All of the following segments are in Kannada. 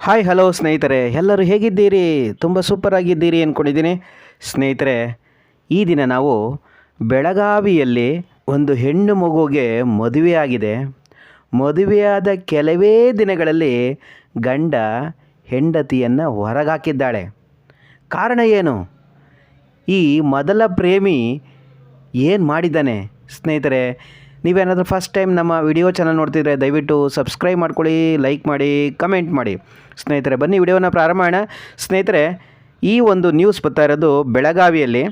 ಹಾಯ್ ಹಲೋ ಸ್ನೇಹಿತರೆ, ಎಲ್ಲರೂ ಹೇಗಿದ್ದೀರಿ? ತುಂಬ ಸೂಪರ್ ಆಗಿದ್ದೀರಿ ಅಂದ್ಕೊಂಡಿದ್ದೀನಿ. ಸ್ನೇಹಿತರೆ, ಈ ದಿನ ನಾವು ಬೆಳಗಾವಿಯಲ್ಲಿ ಒಂದು ಹೆಣ್ಣು ಮಗುವಿಗೆ ಮದುವೆಯಾಗಿದೆ. ಮದುವೆಯಾದ ಕೆಲವೇ ದಿನಗಳಲ್ಲಿ ಗಂಡ ಹೆಂಡತಿಯನ್ನು ಹೊರಗಾಕಿದ್ದಾಳೆ. ಕಾರಣ ಏನು? ಈ ಮೊದಲ ಪ್ರೇಮಿ ಏನು ಮಾಡಿದ್ದಾನೆ? ಸ್ನೇಹಿತರೆ, ನೀವೇನಾದರೂ ಫಸ್ಟ್ ಟೈಮ್ ನಮ್ಮ ವಿಡಿಯೋ ಚಾನಲ್ ನೋಡ್ತಿದ್ರೆ ದಯವಿಟ್ಟು ಸಬ್ಸ್ಕ್ರೈಬ್ ಮಾಡ್ಕೊಳ್ಳಿ, ಲೈಕ್ ಮಾಡಿ, ಕಮೆಂಟ್ ಮಾಡಿ. ಸ್ನೇಹಿತರೆ, ಬನ್ನಿ ವಿಡಿಯೋನ ಪ್ರಾರಂಭ ಮಾಡೋಣ. ಸ್ನೇಹಿತರೆ, ಈ ಒಂದು ನ್ಯೂಸ್ ಬರ್ತಾ ಇರೋದು ಬೆಳಗಾವಿಯಲ್ಲಿ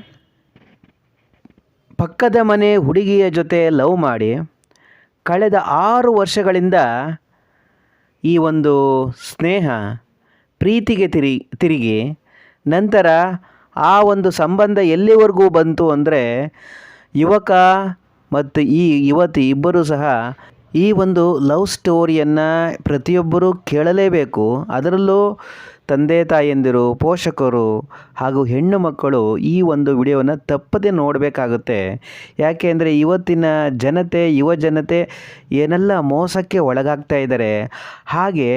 ಪಕ್ಕದ ಮನೆ ಹುಡುಗಿಯ ಜೊತೆ ಲವ್ ಮಾಡಿ ಕಳೆದ 6 ವರ್ಷಗಳಿಂದ ಈ ಒಂದು ಸ್ನೇಹ ಪ್ರೀತಿಗೆ ತಿರುಗಿ ನಂತರ ಆ ಒಂದು ಸಂಬಂಧ ಎಲ್ಲಿವರೆಗೂ ಬಂತು ಅಂದರೆ ಯುವಕ ಮತ್ತು ಈ ಯುವತಿ ಇಬ್ಬರೂ ಸಹ ಈ ಒಂದು ಲವ್ ಸ್ಟೋರಿಯನ್ನು ಪ್ರತಿಯೊಬ್ಬರೂ ಕೇಳಲೇಬೇಕು. ಅದರಲ್ಲೂ ತಂದೆ ತಾಯಂದಿರು, ಪೋಷಕರು ಹಾಗೂ ಹೆಣ್ಣು ಮಕ್ಕಳು ಈ ಒಂದು ವಿಡಿಯೋವನ್ನು ತಪ್ಪದೇ ನೋಡಬೇಕಾಗುತ್ತೆ. ಯಾಕೆ ಅಂದರೆ ಇವತ್ತಿನ ಯುವ ಜನತೆ ಏನೆಲ್ಲ ಮೋಸಕ್ಕೆ ಒಳಗಾಗ್ತಾ ಇದ್ದಾರೆ, ಹಾಗೆ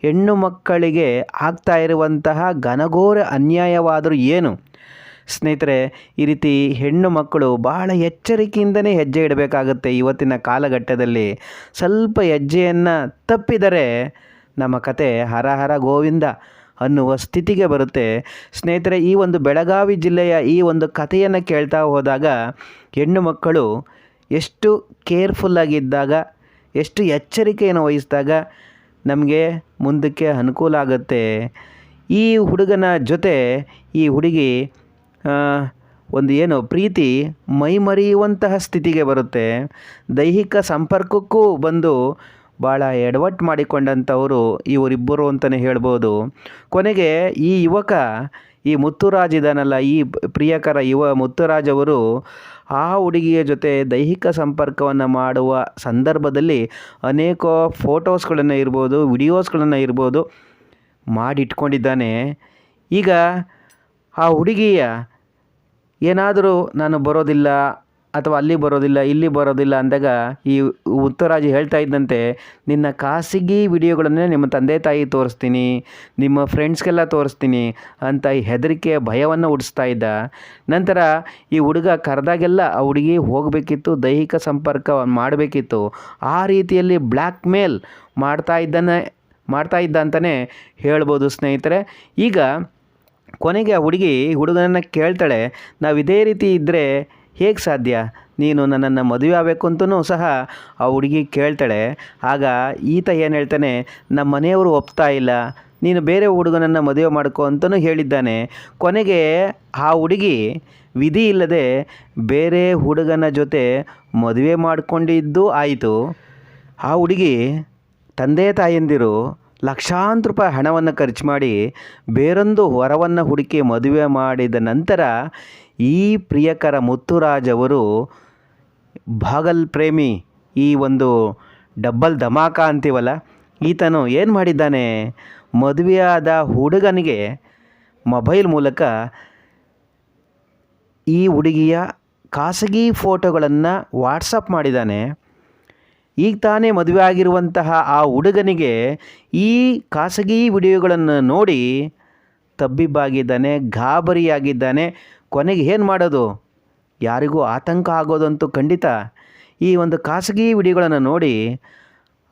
ಹೆಣ್ಣು ಮಕ್ಕಳಿಗೆ ಆಗ್ತಾ ಇರುವಂತಹ ಘನಘೋರ ಅನ್ಯಾಯವಾದರೂ ಏನು? ಸ್ನೇಹಿತರೆ, ಈ ರೀತಿ ಹೆಣ್ಣು ಮಕ್ಕಳು ಬಹಳ ಎಚ್ಚರಿಕೆಯಿಂದನೇ ಹೆಜ್ಜೆ ಇಡಬೇಕಾಗುತ್ತೆ. ಇವತ್ತಿನ ಕಾಲಘಟ್ಟದಲ್ಲಿ ಸ್ವಲ್ಪ ಹೆಜ್ಜೆಯನ್ನು ತಪ್ಪಿದರೆ ನಮ್ಮ ಕತೆ ಹರ ಹರ ಗೋವಿಂದ ಅನ್ನುವ ಸ್ಥಿತಿಗೆ ಬರುತ್ತೆ. ಸ್ನೇಹಿತರೆ, ಈ ಒಂದು ಬೆಳಗಾವಿ ಜಿಲ್ಲೆಯ ಈ ಒಂದು ಕಥೆಯನ್ನು ಕೇಳ್ತಾ ಹೋದಾಗ ಹೆಣ್ಣು ಮಕ್ಕಳು ಎಷ್ಟು ಕೇರ್ಫುಲ್ಲಾಗಿದ್ದಾಗ, ಎಷ್ಟು ಎಚ್ಚರಿಕೆಯನ್ನು ವಹಿಸಿದಾಗ ನಮಗೆ ಮುಂದಕ್ಕೆ ಅನುಕೂಲ ಆಗುತ್ತೆ. ಈ ಹುಡುಗನ ಜೊತೆ ಈ ಹುಡುಗಿ ಒಂದು ಪ್ರೀತಿ ಮೈಮರೆಯುವಂತಹ ಸ್ಥಿತಿಗೆ ಬರುತ್ತೆ. ದೈಹಿಕ ಸಂಪರ್ಕಕ್ಕೂ ಬಂದು ಭಾಳ ಎಡವಟ್ಟು ಮಾಡಿಕೊಂಡಂಥವರು ಇವರಿಬ್ಬರು ಅಂತಲೇ ಹೇಳ್ಬೋದು. ಕೊನೆಗೆ ಈ ಯುವಕ, ಈ ಮುತ್ತುರಾಜ್ ಇದ್ದಾನಲ್ಲ, ಈ ಪ್ರಿಯಕರ ಮುತ್ತುರಾಜ್ ಅವರು ಆ ಹುಡುಗಿಯ ಜೊತೆ ದೈಹಿಕ ಸಂಪರ್ಕವನ್ನು ಮಾಡುವ ಸಂದರ್ಭದಲ್ಲಿ ಅನೇಕ ಫೋಟೋಸ್ಗಳನ್ನು ಇರ್ಬೋದು, ವಿಡಿಯೋಸ್ಗಳನ್ನು ಇರ್ಬೋದು ಮಾಡಿಟ್ಕೊಂಡಿದ್ದಾನೆ. ಈಗ ಆ ಹುಡುಗಿಯ ಏನಾದರೂ ನಾನು ಬರೋದಿಲ್ಲ ಅಥವಾ ಅಲ್ಲಿ ಬರೋದಿಲ್ಲ, ಇಲ್ಲಿ ಬರೋದಿಲ್ಲ ಅಂದಾಗ ಈ ಮುತ್ತುರಾಜ್ ಹೇಳ್ತಾ ಇದ್ದಂತೆ, ನಿನ್ನ ಖಾಸಗಿ ವಿಡಿಯೋಗಳನ್ನೇ ನಿಮ್ಮ ತಂದೆ ತಾಯಿ ತೋರಿಸ್ತೀನಿ, ನಿಮ್ಮ ಫ್ರೆಂಡ್ಸ್ಗೆಲ್ಲ ತೋರಿಸ್ತೀನಿ ಅಂತ ಈ ಹೆದರಿಕೆ ಭಯವನ್ನು ಹುಟ್ಟಿಸ್ತಾ ಇದ್ದ. ನಂತರ ಈ ಹುಡುಗ ಕರೆದಾಗೆಲ್ಲ ಆ ಹುಡುಗಿ ಹೋಗಬೇಕಿತ್ತು, ದೈಹಿಕ ಸಂಪರ್ಕ ಮಾಡಬೇಕಿತ್ತು. ಆ ರೀತಿಯಲ್ಲಿ ಬ್ಲ್ಯಾಕ್ ಮೇಲ್ ಮಾಡ್ತಾ ಇದ್ದ ಅಂತಲೇ ಹೇಳ್ಬೋದು. ಸ್ನೇಹಿತರೆ, ಈಗ ಕೊನೆಗೆ ಆ ಹುಡುಗನನ್ನು ಕೇಳ್ತಾಳೆ, ನಾವು ಇದೇ ರೀತಿ ಇದ್ದರೆ ಹೇಗೆ ಸಾಧ್ಯ? ನೀನು ನನ್ನನ್ನು ಮದುವೆ ಆಗಬೇಕು ಅಂತಲೂ ಸಹ ಆ ಹುಡುಗಿ ಕೇಳ್ತಾಳೆ. ಆಗ ಈತ ಏನು ಹೇಳ್ತಾನೆ, ನಮ್ಮ ಮನೆಯವರು ಒಪ್ತಾ ಇಲ್ಲ, ನೀನು ಬೇರೆ ಹುಡುಗನನ್ನು ಮದುವೆ ಮಾಡ್ಕೊ ಅಂತಲೂ ಹೇಳಿದ್ದಾನೆ. ಕೊನೆಗೆ ಆ ಹುಡುಗಿ ವಿಧಿ ಇಲ್ಲದೆ ಬೇರೆ ಹುಡುಗನ ಜೊತೆ ಮದುವೆ ಮಾಡಿಕೊಂಡಿದ್ದು ಆಯಿತು. ಆ ಹುಡುಗಿ ತಂದೆ ತಾಯಂದಿರು ಲಕ್ಷಾಂತರ ರೂಪಾಯಿ ಹಣವನ್ನು ಖರ್ಚು ಮಾಡಿ ಬೇರೊಂದು ವರವನ್ನು ಹುಡುಕಿ ಮದುವೆ ಮಾಡಿದ ನಂತರ ಈ ಪ್ರಿಯಕರ ಮುತ್ತುರಾಜ್ ಅವರು ಭಾಗಲ್ ಪ್ರೇಮಿ, ಈ ಒಂದು ಡಬ್ಬಲ್ ಧಮಾಕ ಅಂತೀವಲ್ಲ, ಈತನು ಏನು ಮಾಡಿದ್ದಾನೆ, ಮದುವೆಯಾದ ಹುಡುಗನಿಗೆ ಮೊಬೈಲ್ ಮೂಲಕ ಈ ಹುಡುಗಿಯ ಖಾಸಗಿ ಫೋಟೋಗಳನ್ನು ವಾಟ್ಸಪ್ ಮಾಡಿದ್ದಾನೆ. ಈಗ ತಾನೇ ಮದುವೆ ಆಗಿರುವಂತಹ ಆ ಹುಡುಗನಿಗೆ ಈ ಖಾಸಗಿ ವಿಡಿಯೋಗಳನ್ನು ನೋಡಿ ತಬ್ಬಿಬ್ಬಾಗಿದ್ದಾನೆ, ಗಾಬರಿಯಾಗಿದ್ದಾನೆ. ಕೊನೆಗೆ ಏನು ಮಾಡೋದು? ಯಾರಿಗೂ ಆತಂಕ ಆಗೋದಂತೂ ಖಂಡಿತ. ಈ ಒಂದು ಖಾಸಗಿ ವಿಡಿಯೋಗಳನ್ನು ನೋಡಿ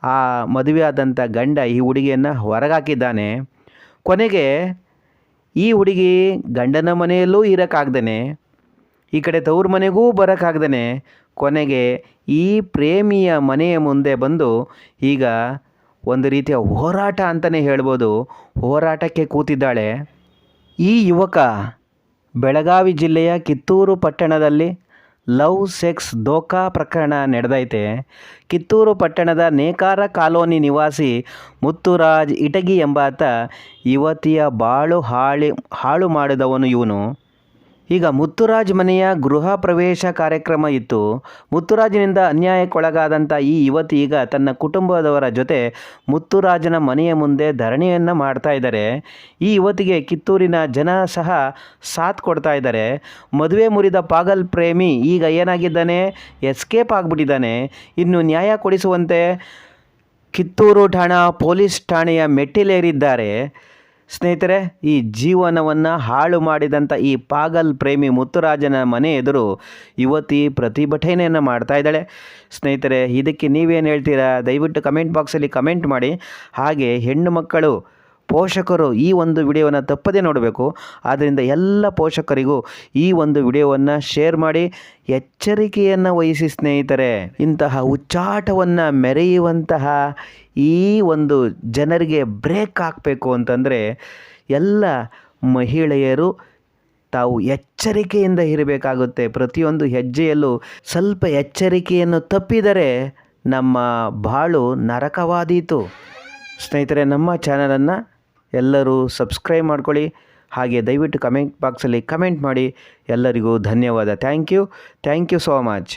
ಆ ಮದುವೆಯಾದಂಥ ಗಂಡ ಈ ಹುಡುಗಿಯನ್ನು ಹೊರಗಾಕಿದ್ದಾನೆ. ಕೊನೆಗೆ ಈ ಹುಡುಗಿ ಗಂಡನ ಮನೆಯಲ್ಲೂ ಇರೋಕ್ಕಾಗ್ದೇ, ಈ ಕಡೆ ತವ್ರ ಮನೆಗೂ ಬರೋಕ್ಕಾಗ್ದೇ, ಕೊನೆಗೆ ಈ ಪ್ರೇಮಿಯ ಮನೆಯ ಮುಂದೆ ಬಂದು ಈಗ ಒಂದು ರೀತಿಯ ಹೋರಾಟ ಅಂತಲೇ ಹೇಳ್ಬೋದು, ಹೋರಾಟಕ್ಕೆ ಕೂತಿದ್ದಾಳೆ. ಈ ಯುವಕ ಬೆಳಗಾವಿ ಜಿಲ್ಲೆಯ ಕಿತ್ತೂರು ಪಟ್ಟಣದಲ್ಲಿ ಲವ್ ಸೆಕ್ಸ್ ದೋಖಾ ಪ್ರಕರಣ ನಡೆದೈತೆ. ಕಿತ್ತೂರು ಪಟ್ಟಣದ ನೇಕಾರ ಕಾಲೋನಿ ನಿವಾಸಿ ಮುತ್ತುರಾಜ್ ಇಟಗಿ ಎಂಬಾತ ಯುವತಿಯ ಬಾಳು ಹಾಳು ಮಾಡಿದವನು ಇವನು. ಈಗ ಮುತ್ತುರಾಜ್ ಮನೆಯ ಗೃಹ ಪ್ರವೇಶ ಕಾರ್ಯಕ್ರಮ ಇತ್ತು. ಮುತ್ತುರಾಜನಿಂದ ಅನ್ಯಾಯಕ್ಕೊಳಗಾದಂಥ ಈ ಯುವತಿ ಈಗ ತನ್ನ ಕುಟುಂಬದವರ ಜೊತೆ ಮುತ್ತುರಾಜನ ಮನೆಯ ಮುಂದೆ ಧರಣಿಯನ್ನು ಮಾಡ್ತಾ ಇದ್ದಾರೆ. ಈ ಯುವತಿಗೆ ಕಿತ್ತೂರಿನ ಜನ ಸಹ ಸಾಥ್ ಕೊಡ್ತಾ ಇದ್ದಾರೆ. ಮದುವೆ ಮುರಿದ ಪಾಗಲ್ ಪ್ರೇಮಿ ಈಗ ಏನಾಗಿದ್ದಾನೆ, ಎಸ್ಕೇಪ್ ಆಗಿಬಿಟ್ಟಿದ್ದಾನೆ. ಇನ್ನು ನ್ಯಾಯ ಕೊಡಿಸುವಂತೆ ಕಿತ್ತೂರು ಠಾಣಾ ಪೊಲೀಸ್ ಠಾಣೆಯ ಮೆಟ್ಟಿಲೇರಿದ್ದಾರೆ. ಸ್ನೇಹಿತರೆ, ಈ ಜೀವನವನ್ನು ಹಾಳು ಮಾಡಿದಂಥ ಈ ಪಾಗಲ್ ಪ್ರೇಮಿ ಮುತ್ತುರಾಜನ ಮನೆ ಎದುರು ಯುವತಿ ಪ್ರತಿಭಟನೆಯನ್ನು ಮಾಡ್ತಾ ಇದ್ದಾಳೆ. ಸ್ನೇಹಿತರೆ, ಇದಕ್ಕೆ ನೀವೇನು ಹೇಳ್ತೀರಾ? ದಯವಿಟ್ಟು ಕಮೆಂಟ್ ಬಾಕ್ಸಲ್ಲಿ ಕಮೆಂಟ್ ಮಾಡಿ. ಹಾಗೆ ಹೆಣ್ಣು ಮಕ್ಕಳು ಪೋಷಕರು ಈ ಒಂದು ವಿಡಿಯೋವನ್ನು ತಪ್ಪದೇ ನೋಡಬೇಕು. ಆದ್ದರಿಂದ ಎಲ್ಲ ಪೋಷಕರಿಗೂ ಈ ಒಂದು ವಿಡಿಯೋವನ್ನು ಶೇರ್ ಮಾಡಿ ಎಚ್ಚರಿಕೆಯನ್ನು ವಹಿಸಿ ಸ್ನೇಹಿತರೆ. ಇಂತಹ ಹುಚ್ಚಾಟವನ್ನು ಮೆರೆಯುವಂತಹ ಈ ಒಂದು ಜನರಿಗೆ ಬ್ರೇಕ್ ಹಾಕಬೇಕು ಅಂತಂದರೆ ಎಲ್ಲ ಮಹಿಳೆಯರು ತಾವು ಎಚ್ಚರಿಕೆಯಿಂದ ಇರಬೇಕಾಗುತ್ತೆ. ಪ್ರತಿಯೊಂದು ಹೆಜ್ಜೆಯಲ್ಲೂ ಸ್ವಲ್ಪ ಎಚ್ಚರಿಕೆಯನ್ನು ತಪ್ಪಿದರೆ ನಮ್ಮ ಬಾಳು ನರಕವಾದೀತು. ಸ್ನೇಹಿತರೆ, ನಮ್ಮ ಚಾನಲನ್ನು ಎಲ್ಲರೂ ಸಬ್ಸ್ಕ್ರೈಬ್ ಮಾಡ್ಕೊಳ್ಳಿ. ಹಾಗೆ ದಯವಿಟ್ಟು ಕಮೆಂಟ್ ಬಾಕ್ಸಲ್ಲಿ ಕಮೆಂಟ್ ಮಾಡಿ. ಎಲ್ಲರಿಗೂ ಧನ್ಯವಾದ. Thank you so much.